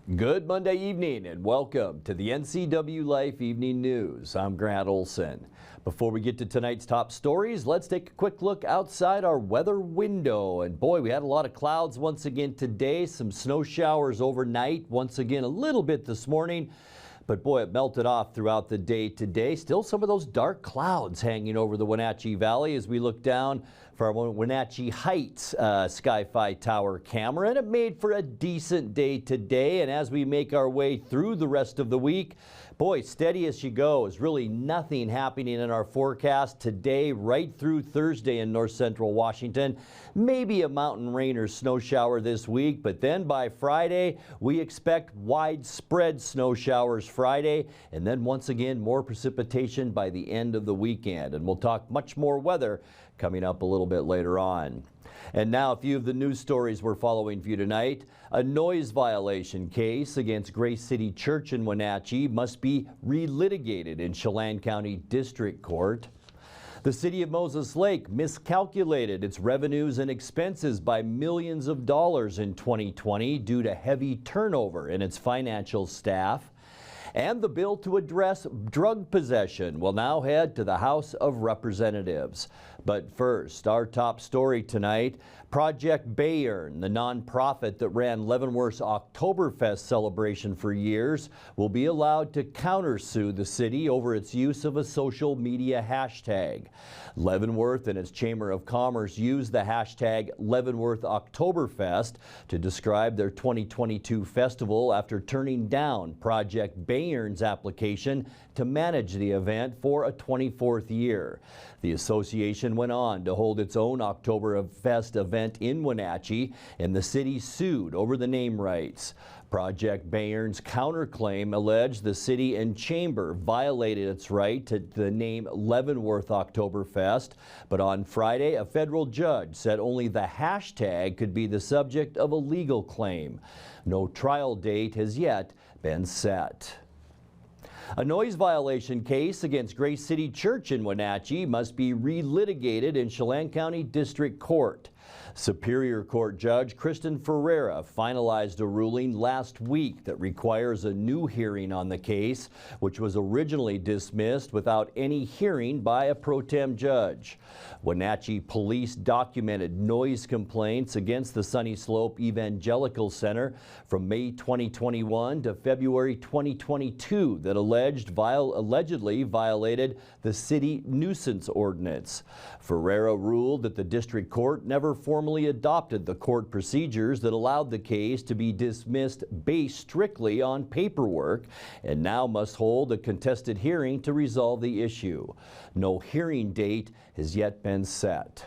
Good Monday evening and welcome to the NCWLIFE Evening News. I'm Grant Olson. Before we get to tonight's top stories, let's take a quick look outside our weather window. And boy, we had a lot of clouds once again today, some snow showers overnight, once again a little bit this morning. But boy, it melted off throughout the day today. Still some of those dark clouds hanging over the Wenatchee Valley as we look down for our Wenatchee Heights Sky-Fi Tower camera. And it made for a decent day today. And as we make our way through the rest of the week, boy, steady as she goes. Really nothing happening in our forecast today right through Thursday in north central Washington. Maybe a mountain rain or snow shower this week, but then by Friday, we expect widespread snow showers Friday, and then once again more precipitation by the end of the weekend. And we'll talk much more weather coming up a little bit later on. And now a few of the news stories we're following for you tonight. A noise violation case against Grace City Church in Wenatchee must be re-litigated in Chelan County District Court. The city of Moses Lake miscalculated its revenues and expenses by millions of dollars in 2020 due to heavy turnover in its financial staff. And the bill to address drug possession will now head to the House of Representatives. But first, our top story tonight, Project Bayern, the nonprofit that ran Leavenworth's Oktoberfest celebration for years, will be allowed to countersue the city over its use of a social media hashtag. Leavenworth and its Chamber of Commerce used the hashtag Leavenworth Oktoberfest to describe their 2022 festival after turning down Project Bayern's application to manage the event for a 24th year. The association went on to hold its own Oktoberfest event in Wenatchee, and the city sued over the name rights. Project Bayern's counterclaim alleged the city and chamber violated its right to the name Leavenworth Oktoberfest, but on Friday a federal judge said only the hashtag could be the subject of a legal claim. No trial date has yet been set. A noise violation case against Grace City Church in Wenatchee must be re-litigated in Chelan County District Court. Superior Court Judge Kristen Ferreira finalized a ruling last week that requires a new hearing on the case, which was originally dismissed without any hearing by a pro tem judge. Wenatchee police documented noise complaints against the Sunny Slope Evangelical Center from May 2021 to February 2022 that allegedly violated the city nuisance ordinance. Ferreira ruled that the district court never formally adopted the court procedures that allowed the case to be dismissed based strictly on paperwork, and now must hold a contested hearing to resolve the issue. No hearing date has yet been set.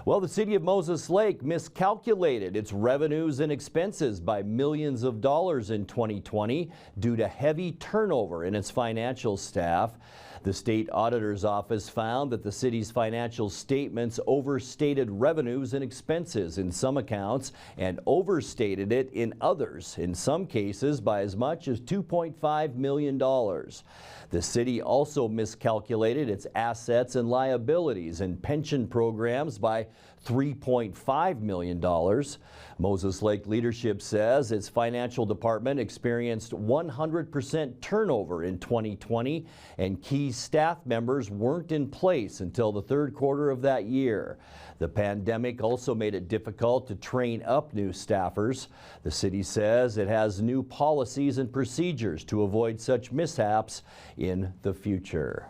Well, the city of Moses Lake miscalculated its revenues and expenses by millions of dollars in 2020 due to heavy turnover in its financial staff. The state auditor's office found that the city's financial statements overstated revenues and expenses in some accounts and overstated it in others, in some cases by as much as $2.5 million. The city also miscalculated its assets and liabilities and pension programs by $3.5 million. Moses Lake leadership says its financial department experienced 100% turnover in 2020, and key staff members weren't in place until the third quarter of that year. The pandemic also made it difficult to train up new staffers. The city says it has new policies and procedures to avoid such mishaps in the future.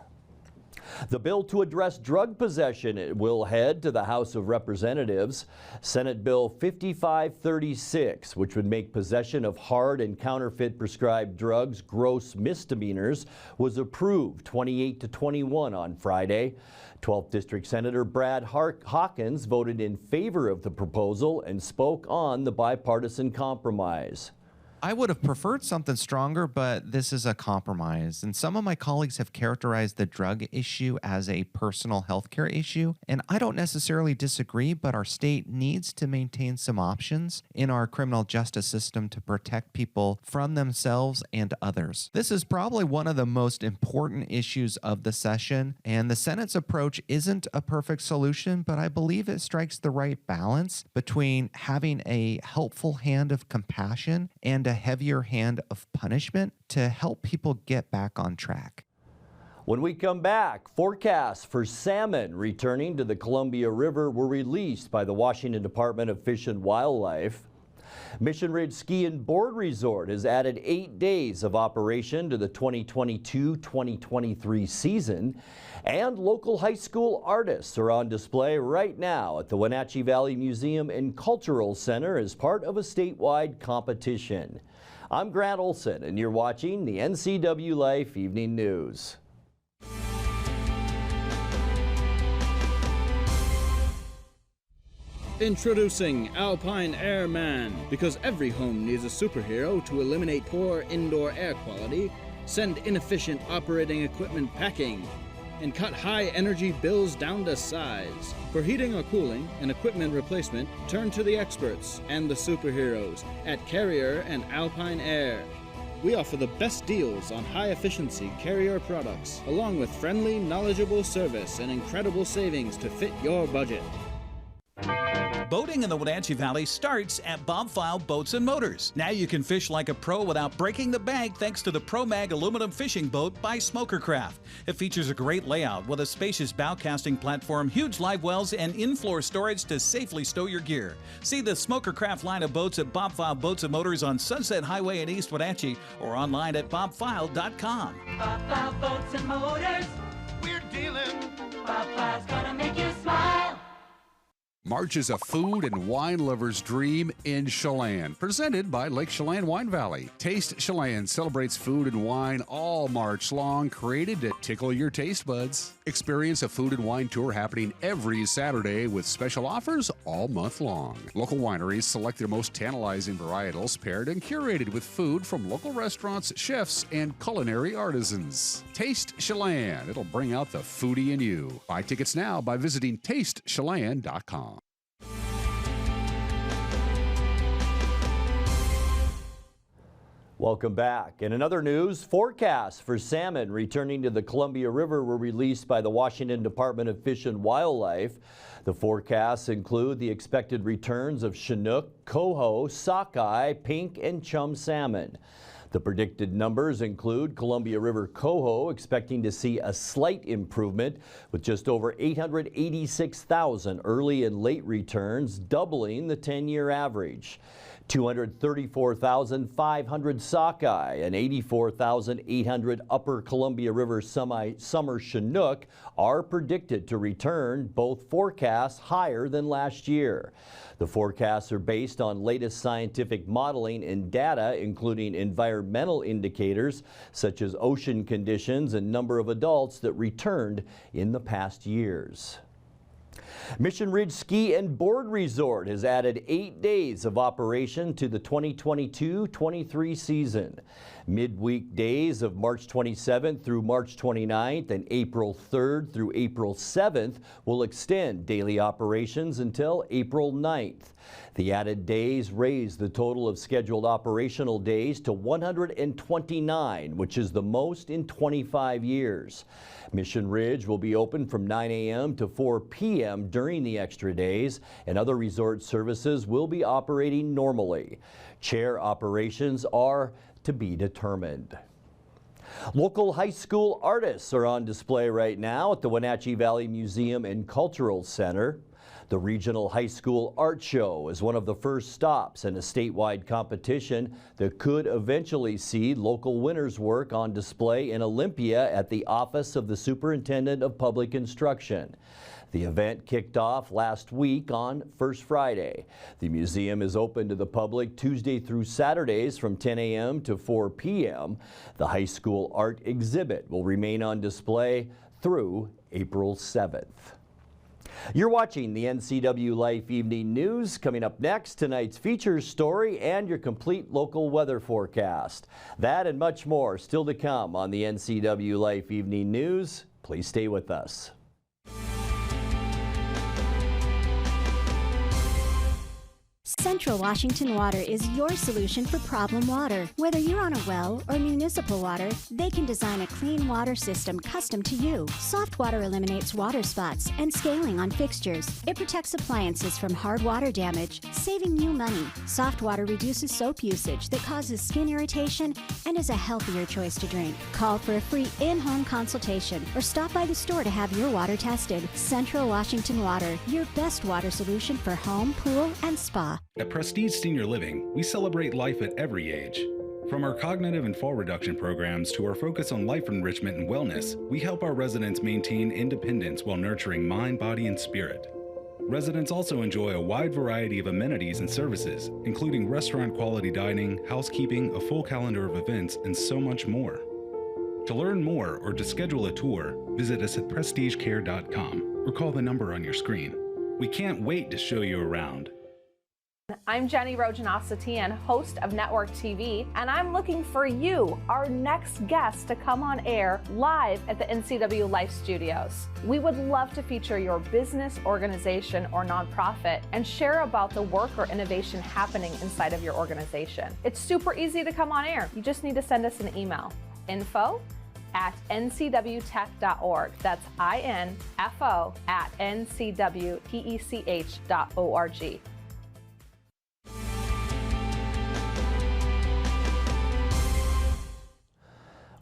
The bill to address drug possession will head to the House of Representatives. Senate Bill 5536, which would make possession of hard and counterfeit prescribed drugs gross misdemeanors, was approved 28-21 on Friday. 12th District Senator Brad Hawkins voted in favor of the proposal and spoke on the bipartisan compromise. I would have preferred something stronger, but this is a compromise. And some of my colleagues have characterized the drug issue as a personal health care issue. And I don't necessarily disagree, but our state needs to maintain some options in our criminal justice system to protect people from themselves and others. This is probably one of the most important issues of the session. And the Senate's approach isn't a perfect solution, but I believe it strikes the right balance between having a helpful hand of compassion and a heavier hand of punishment to help people get back on track. When we come back, forecasts for salmon returning to the Columbia River were released by the Washington Department of Fish and Wildlife. Mission Ridge Ski and Board Resort has added 8 days of operation to the 2022-2023 season, and local high school artists are on display right now at the Wenatchee Valley Museum and Cultural Center as part of a statewide competition. I'm Grant Olson, and you're watching the NCWLIFE Evening News. Introducing Alpine Airman. Because every home needs a superhero to eliminate poor indoor air quality, send inefficient operating equipment packing, and cut high energy bills down to size. For heating or cooling and equipment replacement, turn to the experts and the superheroes at Carrier and Alpine Air. We offer the best deals on high-efficiency Carrier products, along with friendly, knowledgeable service and incredible savings to fit your budget. Boating in the Wenatchee Valley starts at Bob File Boats and Motors. Now you can fish like a pro without breaking the bank thanks to the ProMag aluminum fishing boat by Smokercraft. It features a great layout with a spacious bow casting platform, huge live wells, and in-floor storage to safely stow your gear. See the Smokercraft line of boats at Bob File Boats and Motors on Sunset Highway in East Wenatchee or online at bobfile.com. Bob File Boats and Motors. We're dealing. Bob File's gonna make you smile. March is a food and wine lover's dream in Chelan, presented by Lake Chelan Wine Valley. Taste Chelan celebrates food and wine all March long, created to tickle your taste buds. Experience a food and wine tour happening every Saturday with special offers all month long. Local wineries select their most tantalizing varietals, paired and curated with food from local restaurants, chefs, and culinary artisans. Taste Chelan. It'll bring out the foodie in you. Buy tickets now by visiting tastechelan.com. Welcome back. In another news, forecasts for salmon returning to the Columbia River were released by the Washington Department of Fish and Wildlife. The forecasts include the expected returns of Chinook, coho, sockeye, pink, and chum salmon. The predicted numbers include Columbia River coho expecting to see a slight improvement with just over 886,000 early and late returns, doubling the 10-year average. 234,500 sockeye and 84,800 upper Columbia River summer Chinook are predicted to return, both forecasts higher than last year. The forecasts are based on latest scientific modeling and data, including environmental indicators such as ocean conditions and number of adults that returned in the past years. Mission Ridge Ski and Board Resort has added 8 days of operation to the 2022-23 season. Midweek days of March 27th through March 29th and April 3rd through April 7th will extend daily operations until April 9th. The added days raise the total of scheduled operational days to 129, which is the most in 25 years. Mission Ridge will be open from 9 a.m. to 4 p.m. during the extra days, and other resort services will be operating normally. Chair operations are to be determined. Local high school artists are on display right now at the Wenatchee Valley Museum and Cultural Center. The Regional High School Art Show is one of the first stops in a statewide competition that could eventually see local winners' work on display in Olympia at the Office of the Superintendent of Public Instruction. The event kicked off last week on First Friday. The museum is open to the public Tuesday through Saturdays from 10 a.m. to 4 p.m. The high school art exhibit will remain on display through April 7th. You're watching the NCWLIFE Evening News. Coming up next, tonight's features story and your complete local weather forecast. That and much more still to come on the NCWLIFE Evening News. Please stay with us. Central Washington Water is your solution for problem water. Whether you're on a well or municipal water, they can design a clean water system custom to you. Soft water eliminates water spots and scaling on fixtures. It protects appliances from hard water damage, saving you money. Soft water reduces soap usage that causes skin irritation and is a healthier choice to drink. Call for a free in-home consultation or stop by the store to have your water tested. Central Washington Water, your best water solution for home, pool, and spa. At Prestige Senior Living, we celebrate life at every age. From our cognitive and fall reduction programs to our focus on life enrichment and wellness, we help our residents maintain independence while nurturing mind, body, and spirit. Residents also enjoy a wide variety of amenities and services, including restaurant quality dining, housekeeping, a full calendar of events, and so much more. To learn more or to schedule a tour, visit us at prestigecare.com or call the number on your screen. We can't wait to show you around. I'm Jenny Rojanasatian, host of Network TV, and I'm looking for you, our next guest, to come on air live at the NCWLIFE studios. We would love to feature your business, organization, or nonprofit and share about the work or innovation happening inside of your organization. It's super easy to come on air. You just need to send us an email. info@ncwtech.org. That's info@ncwtech.org.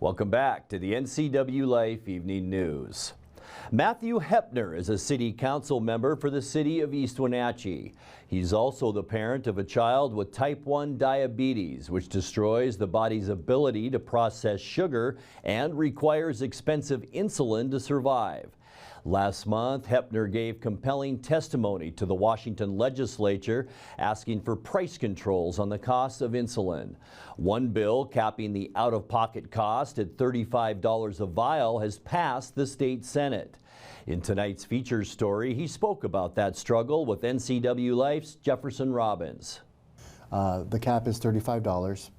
Welcome back to the NCWLIFE Evening News. Matthew Hepner is a city council member for the city of East Wenatchee. He's also the parent of a child with type 1 diabetes, which destroys the body's ability to process sugar and requires expensive insulin to survive. Last month, Hepner gave compelling testimony to the Washington legislature asking for price controls on the cost of insulin. One bill capping the out-of-pocket cost at $35 a vial has passed the state Senate. In tonight's features story, he spoke about that struggle with NCWLIFE's Jefferson Robbins. The cap is $35,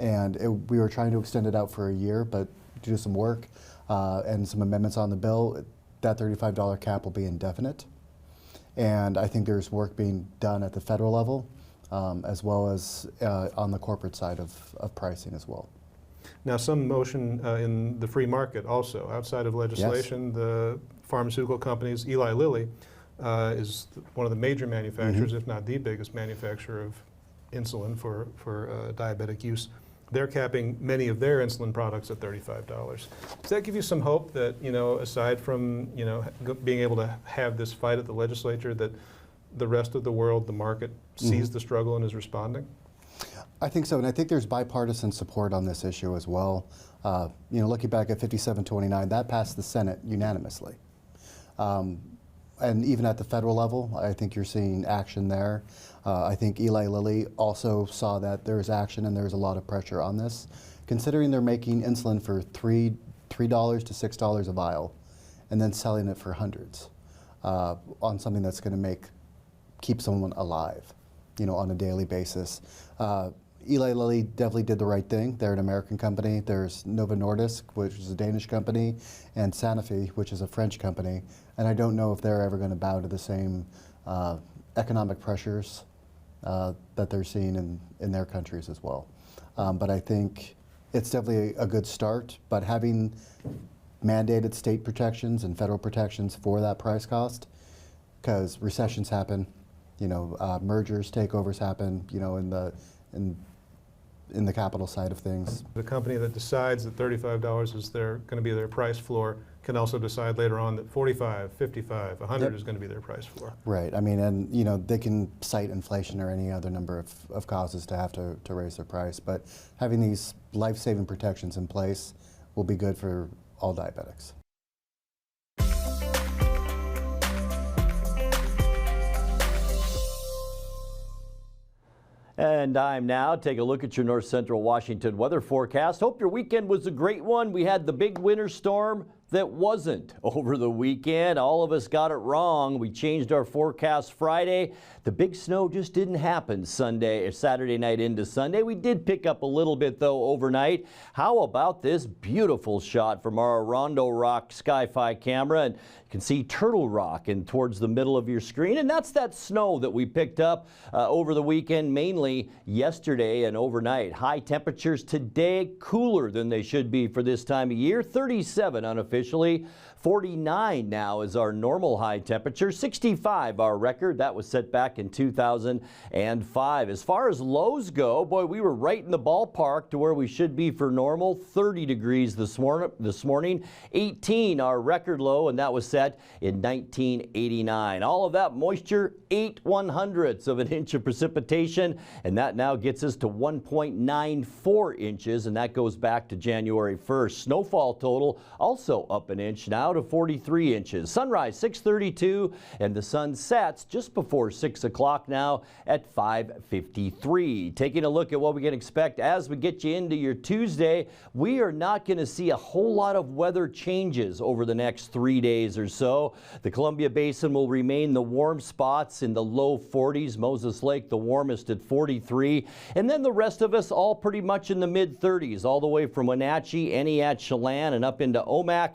and we were trying to extend it out for a year, but due to some work and some amendments on the bill, that $35 cap will be indefinite. And I think there's work being done at the federal level, as well as on the corporate side of pricing as well. Now, some motion in the free market also, outside of legislation. Yes. The pharmaceutical companies, Eli Lilly is one of the major manufacturers, if not the biggest manufacturer of insulin for diabetic use. They're capping many of their insulin products at $35. Does that give you some hope that, aside from, being able to have this fight at the legislature, that the rest of the world, the market, sees the struggle and is responding? I think so, and I think there's bipartisan support on this issue as well. Looking back at 5729, that passed the Senate unanimously. And even at the federal level, I think you're seeing action there. I think Eli Lilly also saw that there's action and there's a lot of pressure on this. Considering they're making insulin for $3 to $6 a vial and then selling it for hundreds on something that's going to keep someone alive, on a daily basis. Eli Lilly definitely did the right thing. They're an American company. There's Novo Nordisk, which is a Danish company, and Sanofi, which is a French company. And I don't know if they're ever going to bow to the same economic pressures that they're seeing in their countries as well. But I think it's definitely a good start. But having mandated state protections and federal protections for that price cost, because recessions happen, mergers, takeovers happen, in the capital side of things. The company that decides that $35 is going to be their price floor can also decide later on that $45, $55, $100 is going to be their price floor. Right. I mean, and they can cite inflation or any other number of causes to have to raise their price. But having these life-saving protections in place will be good for all diabetics. And time now, take a look at your North Central Washington weather forecast. Hope your weekend was a great one. We had the big winter storm that wasn't over the weekend. All of us got it wrong. We changed our forecast Friday. The big snow just didn't happen Saturday night into Sunday. We did pick up a little bit though overnight. How about this beautiful shot from our Rondo Rock Sky-Fi camera? And you can see Turtle Rock in towards the middle of your screen, and that's that snow that we picked up over the weekend, mainly yesterday and overnight. High temperatures today, cooler than they should be for this time of year. 37 unofficially. 49 now is our normal high temperature. 65 our record. That was set back in 2005. As far as lows go, boy, we were right in the ballpark to where we should be for normal. 30 degrees this morning. 18 our record low, and that was set in 1989. All of that moisture, 8/100ths of an inch of precipitation, and that now gets us to 1.94 inches, and that goes back to January 1st. Snowfall total also up an inch now to 43 inches. Sunrise 6:32, and the sun sets just before 6 o'clock now at 5:53. Taking a look at what we can expect as we get you into your Tuesday, we are not going to see a whole lot of weather changes over the next 3 days or so. The Columbia Basin will remain the warm spots in the low 40s. Moses Lake the warmest at 43, and then the rest of us all pretty much in the mid 30s, all the way from Wenatchee, Eniat, Chelan, and up into Omak.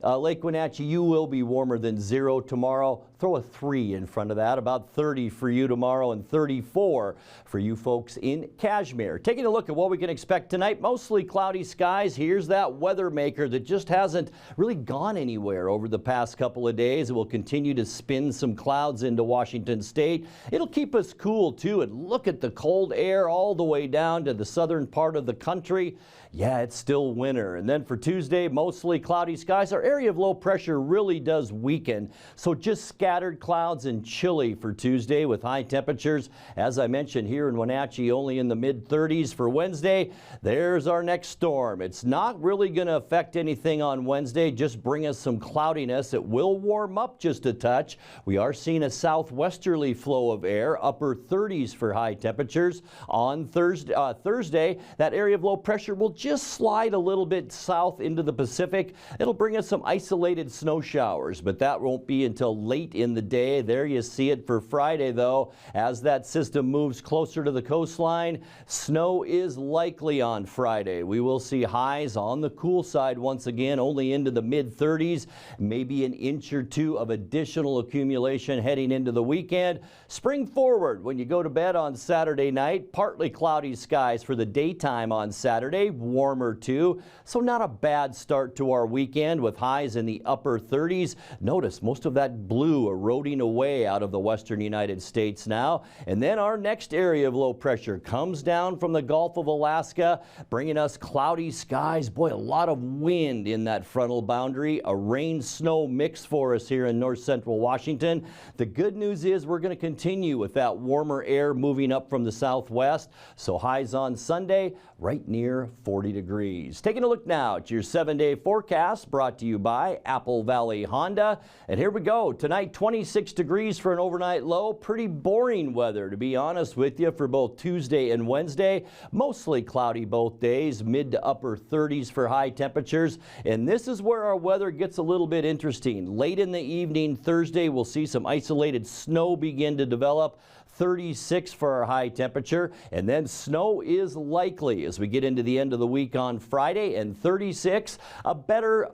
Lake Wenatchee, you will be warmer than 0 tomorrow. Throw a 3 in front of that. About 30 for you tomorrow and 34 for you folks in Kashmir. Taking a look at what we can expect tonight, mostly cloudy skies. Here's that weather maker that just hasn't really gone anywhere over the past couple of days. It will continue to spin some clouds into Washington State. It'll keep us cool too, and look at the cold air all the way down to the southern part of the country. Yeah, it's still winter. And then for Tuesday, mostly cloudy skies. Our area of low pressure really does weaken, so just scattered clouds and chilly for Tuesday with high temperatures. As I mentioned, here in Wenatchee, only in the mid 30s for Wednesday. There's our next storm. It's not really going to affect anything on Wednesday, just bring us some cloudiness. It will warm up just a touch. We are seeing a southwesterly flow of air, upper 30s for high temperatures. On Thursday, that area of low pressure will just slide a little bit south into the Pacific. It'll bring us some isolated snow showers, but that won't be until late in the day. There you see it for Friday, though. As that system moves closer to the coastline, snow is likely on Friday. We will see highs on the cool side once again, only into the mid 30s, maybe an inch or two of additional accumulation heading into the weekend. Spring forward when you go to bed on Saturday night. Partly cloudy skies for the daytime on Saturday. Warmer too, so not a bad start to our weekend with highs in the upper 30s. Notice most of that blue eroding away out of the western United States now. And then our next area of low pressure comes down from the Gulf of Alaska, bringing us cloudy skies. Boy, a lot of wind in that frontal boundary. A rain-snow mix for us here in north central Washington. The good news is we're going to continue with that warmer air moving up from the southwest. So highs on Sunday right near 40 degrees. Taking a look now at your 7-day forecast brought to you by Apple Valley Honda. And here we go. Tonight, 26 degrees for an overnight low. Pretty boring weather, to be honest with you, for both Tuesday and Wednesday. Mostly cloudy both days, mid to upper 30s for high temperatures. And this is where our weather gets a little bit interesting. Late in the evening, Thursday, we'll see some isolated snow begin to develop. 36 for our high temperature, and then snow is likely as we get into the end of the week on Friday, and 36. A better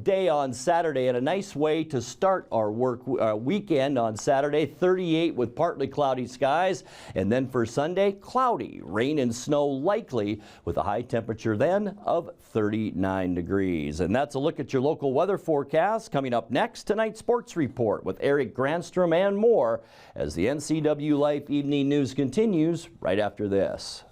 day on Saturday and a nice way to start our weekend on Saturday. 38 with partly cloudy skies, and then for Sunday, cloudy, rain and snow likely with a high temperature then of 39 degrees. And that's a look at your local weather forecast. Coming up next, tonight's sports report with Eric Granstrom and more as the NCWLIFE Evening News continues right after this.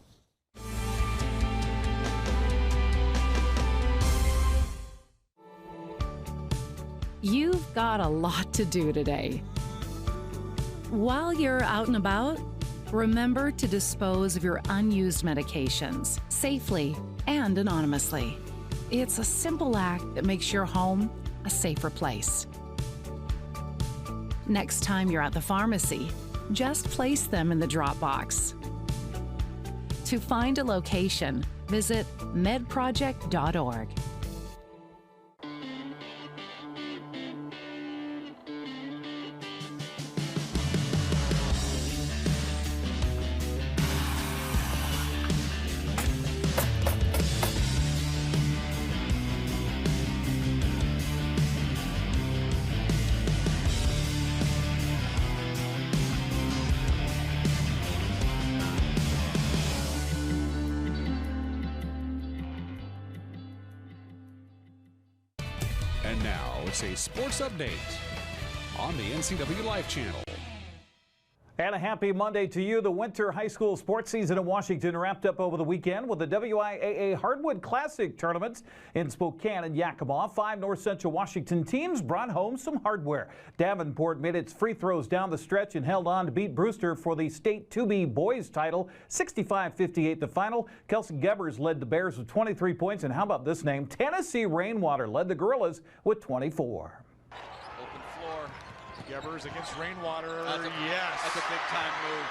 You've got a lot to do today. While you're out and about, remember to dispose of your unused medications safely and anonymously. It's a simple act that makes your home a safer place. Next time you're at the pharmacy, just place them in the drop box. To find a location, visit medproject.org. Sports, a sports update on the NCWLIFE channel. And a happy Monday to you. The winter high school sports season in Washington wrapped up over the weekend with the WIAA Hardwood Classic tournaments in Spokane and Yakima. 5 North Central Washington teams brought home some hardware. Davenport made its free throws down the stretch and held on to beat Brewster for the state 2B boys title, 65-58 the final. Kelsey Gebbers led the Bears with 23 points. And how about this name? Tennessee Rainwater led the Gorillas with 24. Open floor. Gebbers against Rainwater. That's a big time move.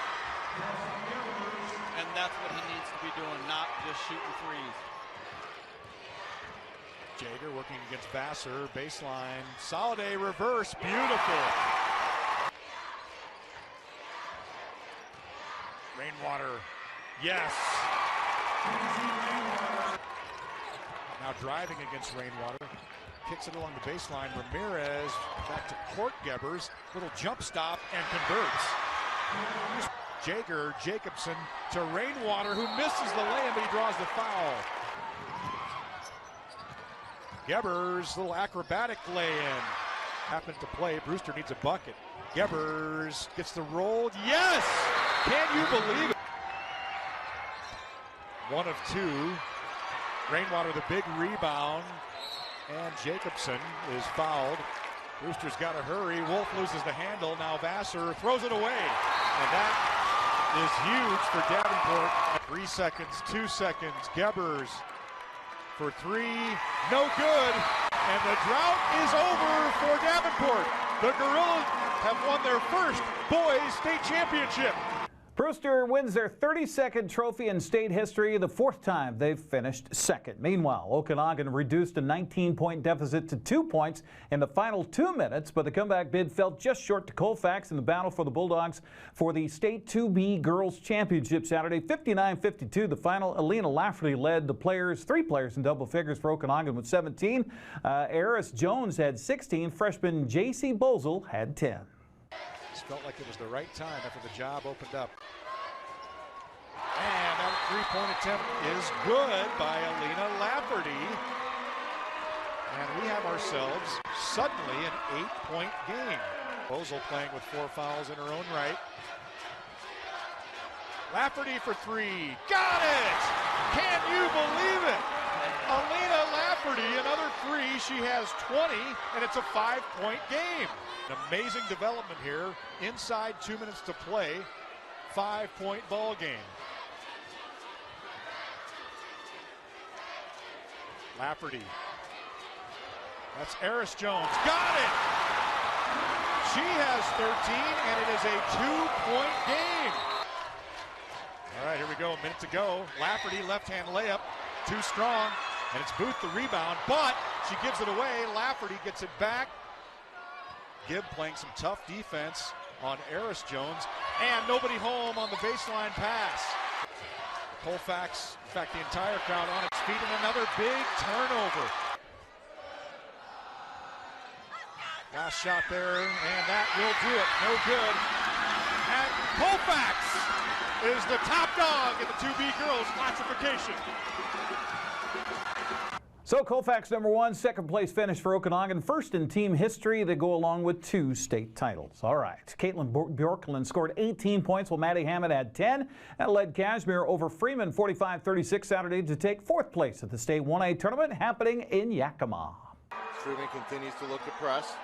And that's what he needs to be doing, not just shooting threes. Jager working against Vassar. Baseline. Soliday reverse. Beautiful. Rainwater. Yes. Now driving against Rainwater. Kicks it along the baseline. Ramirez back to Court Gebbers. Little jump stop and converts. Jager, Jacobson to Rainwater, who misses the lay-in, but he draws the foul. Gebbers, little acrobatic lay-in. Happened to play. Brewster needs a bucket. Gebbers gets the roll. Yes! Can you believe it? 1 of 2. Rainwater the big rebound. And Jacobson is fouled. Brewster's got to hurry. Wolf loses the handle. Now Vassar throws it away. And that is huge for Davenport. 3 seconds, 2 seconds. Gebbers for 3. No good. And the drought is over for Davenport. The Gorillas have won their first boys state championship. Brewster wins their 32nd trophy in state history, the 4th time they've finished second. Meanwhile, Okanagan reduced a 19-point deficit to 2 points in the final 2 minutes, but the comeback bid fell just short to Colfax in the battle for the Bulldogs for the state 2B girls championship Saturday. 59-52 the final. Alina Lafferty led the players, 3 players in double figures for Okanagan with 17. Eris Jones had 16. Freshman J.C. Bozel had 10. Felt like it was the right time after the job opened up. And that 3-point attempt is good by Alina Lafferty. And we have ourselves suddenly an 8-point game. Bozel playing with 4 fouls in her own right. Lafferty for 3. Got it! Can you believe it? Alina Lafferty, another 3. She has 20, and it's a 5-point game. An amazing development here. Inside 2 minutes to play. 5-point ball game. Lafferty. That's Eris Jones. Got it! She has 13, and it is a 2-point game. All right, here we go. A minute to go. Lafferty, left-hand layup. Too strong. And it's Booth the rebound, but she gives it away. Lafferty gets it back. Gibb playing some tough defense on Eris Jones, and nobody home on the baseline pass. Colfax, in fact, the entire crowd on its feet, and another big turnover. Last shot there, and that will do it. No good. And Colfax is the top dog in the 2B girls classification. So Colfax #1, 2nd place finish for Okanagan, 1st in team history. They go along with 2 state titles. All right, Caitlin Bjorklund scored 18 points while Maddie Hammond had 10. That led Kashmir over Freeman 45-36 Saturday to take 4th place at the state 1A tournament happening in Yakima. Freeman continues to look to press.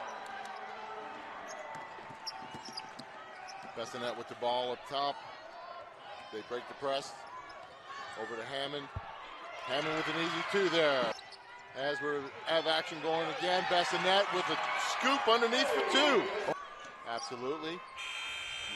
Bessanet with the ball up top. They break the press. Over to Hammond. Hammond with an easy 2 there. As we have action going again, Bessanet with a scoop underneath for 2. Absolutely.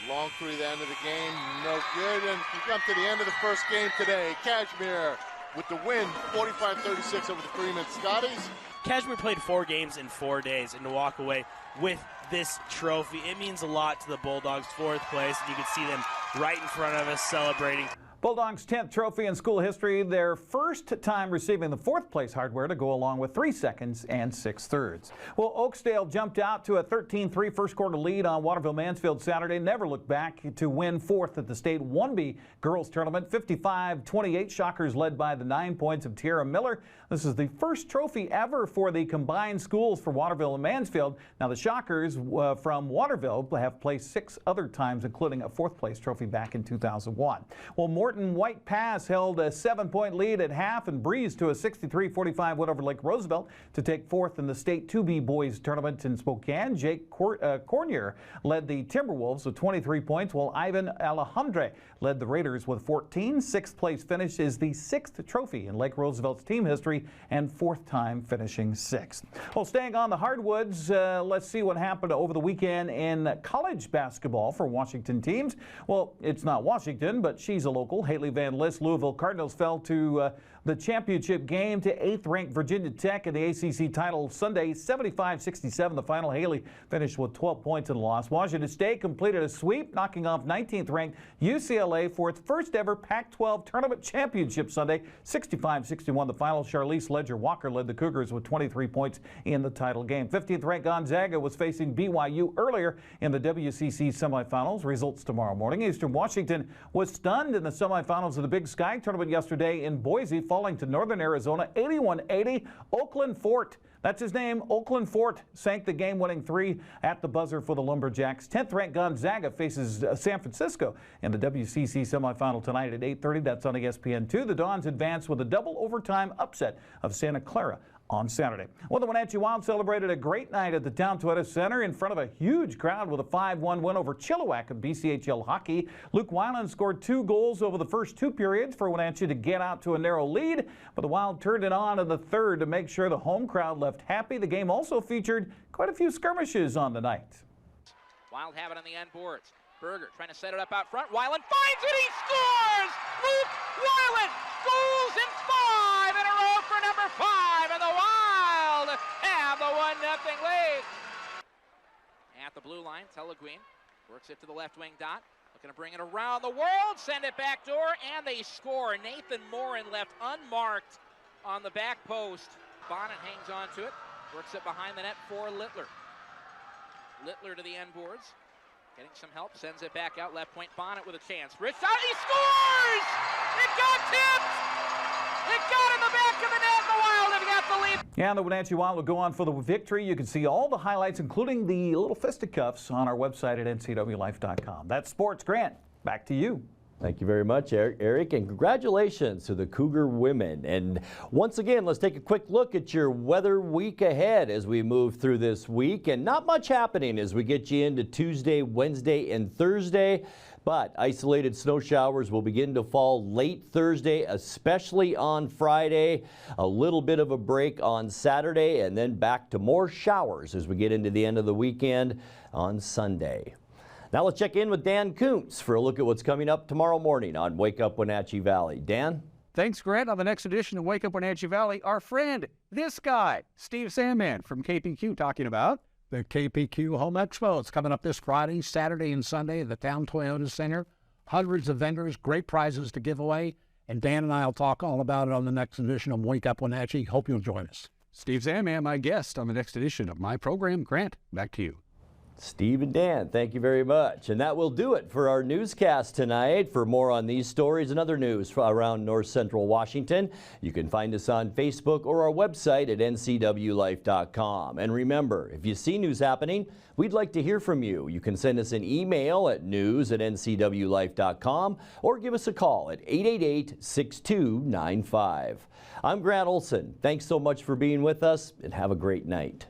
Long through the end of the game, no good. And we come to the end of the first game today. Kashmir with the win, 45-36 over the Freeman Scotties. Kashmir played 4 games in 4 days, and to walk away with this trophy, it means a lot to the Bulldogs. 4th place, and you can see them right in front of us celebrating. Bulldogs' 10th trophy in school history, their first time receiving the 4th place hardware to go along with 3 seconds and 6 thirds. Well, Oakdale jumped out to a 13-3 first quarter lead on Waterville-Mansfield Saturday. Never looked back to win 4th at the state 1B girls tournament. 55-28, Shockers led by the 9 points of Tierra Miller. This is the first trophy ever for the combined schools for Waterville and Mansfield. Now the Shockers from Waterville have placed 6 other times, including a 4th place trophy back in 2001. Well, Morton White Pass held a 7-point lead at half and breezed to a 63-45 win over Lake Roosevelt to take 4th in the state 2B boys tournament in Spokane. Jake Cornier led the Timberwolves with 23 points, while Ivan Alejandre led the Raiders with 14. 6th place finish is the 6th trophy in Lake Roosevelt's team history and 4th time finishing 6th. Well, staying on the hardwoods, let's see what happened over the weekend in college basketball for Washington teams. Well, it's not Washington, but she's a local. Haley Van List, Louisville Cardinals fell to the championship game to 8th-ranked Virginia Tech in the ACC title Sunday, 75-67. The final, Haley finished with 12 points in the loss. Washington State completed a sweep, knocking off 19th-ranked UCLA for its first ever Pac-12 tournament championship Sunday, 65-61. The final, Charlize Ledger-Walker led the Cougars with 23 points in the title game. 15th-ranked Gonzaga was facing BYU earlier in the WCC semifinals. Results tomorrow morning. Eastern Washington was stunned in the semifinals of the Big Sky tournament yesterday in Boise, falling to Northern Arizona 81-80. Oakland Fort, that's his name, Oakland Fort, sank the game-winning 3 at the buzzer for the Lumberjacks. 10th-ranked Gonzaga faces San Francisco in the WCC semifinal tonight at 8:30. That's on ESPN2. The Dons advance with a double overtime upset of Santa Clara on Saturday. Well, the Wenatchee Wild celebrated a great night at the Town Toyota Center in front of a huge crowd with a 5-1 win over Chilliwack of BCHL hockey. Luke Weiland scored 2 goals over the first 2 periods for Wenatchee to get out to a narrow lead, but the Wild turned it on in the third to make sure the home crowd left happy. The game also featured quite a few skirmishes on the night. Wild have it on the end boards. Berger trying to set it up out front. Weiland finds it, he scores! Luke Weiland goes in 5 in a row for number 5, and the Wild have the 1-0 lead. At the blue line, Teleguin works it to the left wing dot. Looking to bring it around the world, send it back door, and they score. Nathan Morin left unmarked on the back post. Bonnet hangs on to it, works it behind the net for Littler. Littler to the end boards. Getting some help, sends it back out, left point, Bonnet with a chance. Rich shot, he scores! It got tipped! It got in the back of the net, the Wild have got the lead. Yeah, the Wenatchee Wild will go on for the victory. You can see all the highlights, including the little fisticuffs, on our website at NCWLIFE.com. That's sports. Grant, back to you. Thank you very much, Eric, and congratulations to the Cougar women. And once again, let's take a quick look at your weather week ahead as we move through this week. And not much happening as we get you into Tuesday, Wednesday, and Thursday. But isolated snow showers will begin to fall late Thursday, especially on Friday. A little bit of a break on Saturday, and then back to more showers as we get into the end of the weekend on Sunday. Now let's check in with Dan Kuntz for a look at what's coming up tomorrow morning on Wake Up Wenatchee Valley. Dan? Thanks, Grant. On the next edition of Wake Up Wenatchee Valley, our friend, this guy, Steve Sandman from KPQ, talking about the KPQ Home Expo. It's coming up this Friday, Saturday, and Sunday at the Town Toyota Center. Hundreds of vendors, great prizes to give away. And Dan and I will talk all about it on the next edition of Wake Up Wenatchee. Hope you'll join us. Steve Sandman, my guest on the next edition of my program. Grant, back to you. Steve and Dan, thank you very much. And that will do it for our newscast tonight. For more on these stories and other news around North Central Washington, you can find us on Facebook or our website at ncwlife.com. And remember, if you see news happening, we'd like to hear from you. You can send us an email at news@ncwlife.com or give us a call at 888-6295. I'm Grant Olson. Thanks so much for being with us, and have a great night.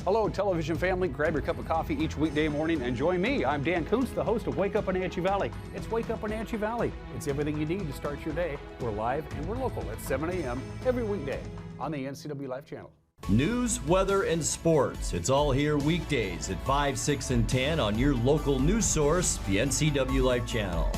Hello, television family. Grab your cup of coffee each weekday morning and join me. I'm Dan Kuntz, the host of Wake Up Wenatchee Valley. It's Wake Up Wenatchee Valley. It's everything you need to start your day. We're live and we're local at 7 a.m. every weekday on the NCWLIFE channel. News, weather, and sports. It's all here weekdays at 5, 6, and 10 on your local news source, the NCWLIFE channel.